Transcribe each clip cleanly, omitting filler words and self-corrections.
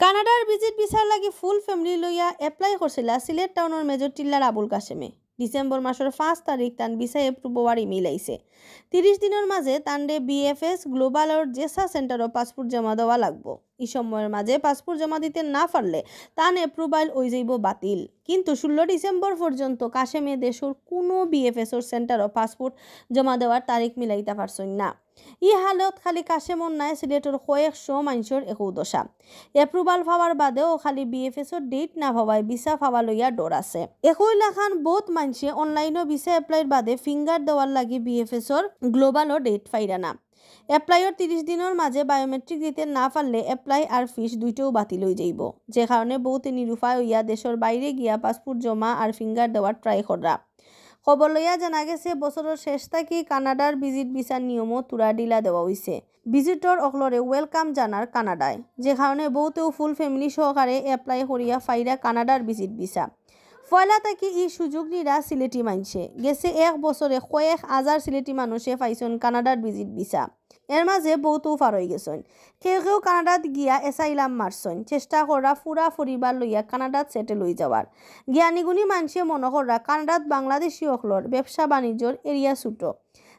কানাডার ভিজিট ভিসার লাগি ফুল ফ্যামিলি লইয়া এপ্লাই করছিল সিলেট টাউনের মেজর টিল্লার আবুল কাশেমে। ডিসেম্বর মাসের 5 তারিখ তান ভিসা এপ্রুভ হওয়ার ইমেল আইছে। 30 দিনের মাঝে তান্ডে বিএফএস গ্লোবালর জেসা সেন্টারও পাসপোর্ট জমা দেওয়া লাগবো। এই সময়ের মাঝে পাসপোর্ট জমা দিতে না পারলে তান এপ্রুভাল হয়ে যাইব বাতিল। কিন্তু 16 ডিসেম্বর পর্যন্ত কাশেমে দেশের কোনো বিএফএসর সেন্টারও পাসপোর্ট জমা দেওয়ার তারিখ মিলাইতে পারছেন না। ই হালত খালি কাশেমর নাই সিলেটের কয়েকশো মানুষের একৌ দশা। এপ্রুভাল পাওয়ার বাদেও খালি বিএফএসর ডেট না পাওয়ায় ভিসা পাওয়া লইয়া ডর আছে। একই লাখান বহুত মানুষে অনলাইনও ভিসা এপ্লাইয়ের বাদে ফিঙ্গার দেওয়ার লাগি বিএফএসর গ্লোবালও ডেট পাইরা না। এপ্লাইয়ের 30 দিনের মাঝে বায়োমেট্রিক দিতে না পারলে এপ্লাই আর ফিস দুইটাও বাতিল হয়ে যাইব। যে কারণে বহুতে নিরুপায় হইয়া দেশের বাইরে গিয়া পাসপোর্ট জমা আর ফিঙ্গার দেওয়ার ট্রাই করা। খবর লইয়া জানা গেছে বছরের শেষ থাকি কানাডার ভিজিট ভিসার নিয়মও তুরা ডিলা দেওয়া হয়েছে। ভিজিটর অকলরে ওয়েলকাম জানার কানাডায়, যে কারণে বহুতেও ফুল ফ্যামিলি সহকারে এপ্লাই করিয়া ফাইরা কানাডার ভিজিট ভিসা। পয়লা থাকি ই সুযোগ নিরা সিলেটি মানছে গেছে। 1 বছরে কয়েক হাজার সিলেটি মানুষে পাইছেন কানাডার ভিজিট ভিসা। এর মাঝে বহুতও পার হয়ে গেছেন। কেউ কানাডাত গিয়া এসাইলাম মারছেন, চেষ্টা করা পুরা পরিবার লইয়া কানাডাত সেটেল হয়ে যাওয়ার। জ্ঞানীগুণী মানুষে মনে করা কানাডাত বাংলাদেশি অকলর ব্যবসা বাণিজ্যর এরিয়া ছুটো।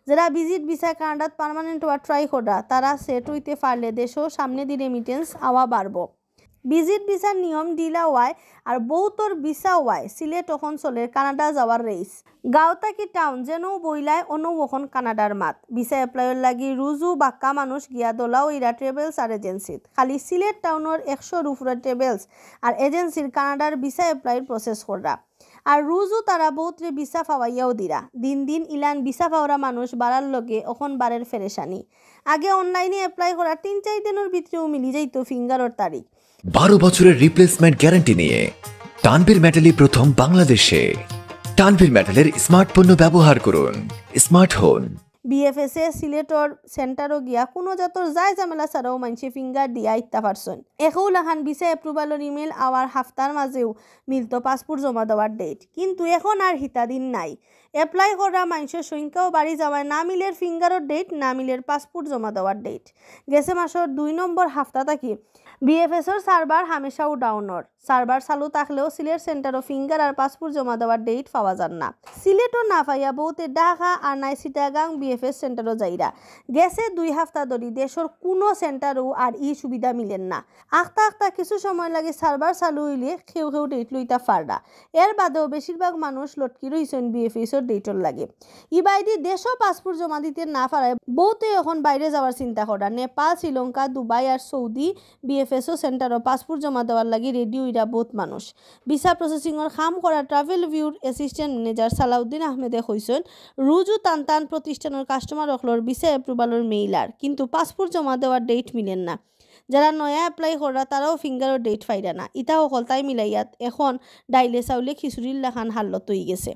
যারা ভিজিট ভিসা কানাডাত পার্মানেন্ট হওয়ার ট্রাই করা তারা সেট হইতে পারলে দেশও সামনে দিয়ে রেমিটেন্স আওয়া বাড়ব। ভিজিট ভিসার নিয়ম ঢিলা হওয়ায় আর বহুতর ভিসা হওয়ায় সিলেট তখন চলে কানাডা যাওয়ার রেস। গাঁও থাকি টাউন যেন বইলায় অনৌ এখন কানাডার মাত। ভিসা এপ্লাইয়ের লাগি রুজু বাক্কা মানুষ গিয়া দোলাও ইরা ট্রেভেলস আর এজেন্সিত। খালি সিলেট টাউনের 100 উপরে ট্রেভেলস আর এজেন্সির কানাডার ভিসা এপ্লাইয়ের প্রসেস করা। আর রুজু তারা বহুতরে ভিসা পাওয়াইয়াও দিরা। দিন দিন ইলান ভিসা পাওয়া মানুষ বাড়ার লগে এখন বারের ফেরেশানি। আগে অনলাইনে এপ্লাই করা 3-4 দিনের ভিতরেও মিলি যাইত ফিঙ্গারের তারিখ। 12 বছরের রিপ্লেসমেন্ট গ্যারান্টি নিয়ে তানভীর মেটালি প্রথম বাংলাদেশে। তানভীর মেটালের স্মার্ট পণ্য ব্যবহার করুন, স্মার্ট হন। বিএফএসএ সিলেটর সেন্টারও গিয়া কোনো জাতর যায় ঝামেলা ছাড়াও মানুষে ফিঙ্গার দিয়া ইত্যা পারছেন। একৌ লাখান ভিসা এপ্রুভালের ইমেল আওয়ার হাফতার মাঝেও মিলত পাসপোর্ট জমা দেওয়ার ডেট। কিন্তু এখন আর হিতাদিন নাই। এপ্লাই করা মানুষের সংখ্যাও বাড়ি যাওয়ায় না মিলের ফিঙ্গারের ডেট, না মিলের পাসপোর্ট জমা দেওয়ার ডেট। গেছে মাসের 2 নম্বর হাফতা থাকি বিএফএসর সার্ভার হামেশাও ডাউনর। সার্ভার চালু থাকলেও সিলেট সেন্টারও ফিঙ্গার আর পাসপোর্ট জমা দেওয়ার ডেট পাওয়া যান না। সিলেটও না পাইয়া বহুতে ঢাকা আর নাই চিটাগাং বিএফএস সেন্টারও যাইরা। গেছে 2 হাফতা ধরি দেশের কোনো সেন্টারও আর ই সুবিধা মিলেন না। আখতা কিছু সময় লাগে সার্ভার চালু হইলে কেউ ডেট লইতা পাররা। এর বাদেও বেশিরভাগ মানুষ লটকি রইছেন বিএফএসর ডেটর লাগে। ই বাইরে দেশও পাসপোর্ট জমা দিতে না পারায় বহুতে এখন বাইরে যাওয়ার চিন্তা করা। নেপাল, শ্রীলঙ্কা, দুবাই আর সৌদি বিএফএসও সেন্টারও পাসপোর্ট জমা দেওয়ার লাগে রেডিও ইরা বহুত মানুষ। ভিসা প্রসেসিংয়ের কাম করা ট্রাভেলভিউর অ্যাসিস্ট্যান্ট ম্যানেজার সালাউদ্দিন আহমেদে কইছেন রুজু টান প্রতিষ্ঠানের কাস্টমার অকলর ভিসা এপ্রুভালের মেইলার, কিন্তু পাসপোর্ট জমা দেওয়ার ডেট মিলেন না। যারা নয়া এপ্লাই করা তারাও ফিঙ্গারের ডেট পাইরা না। ইটা অকল তাই মিলাইয়াত এখন ডাইলে চাউলে খিচুড়ির লাখান হাল্লত হয়ে গেছে।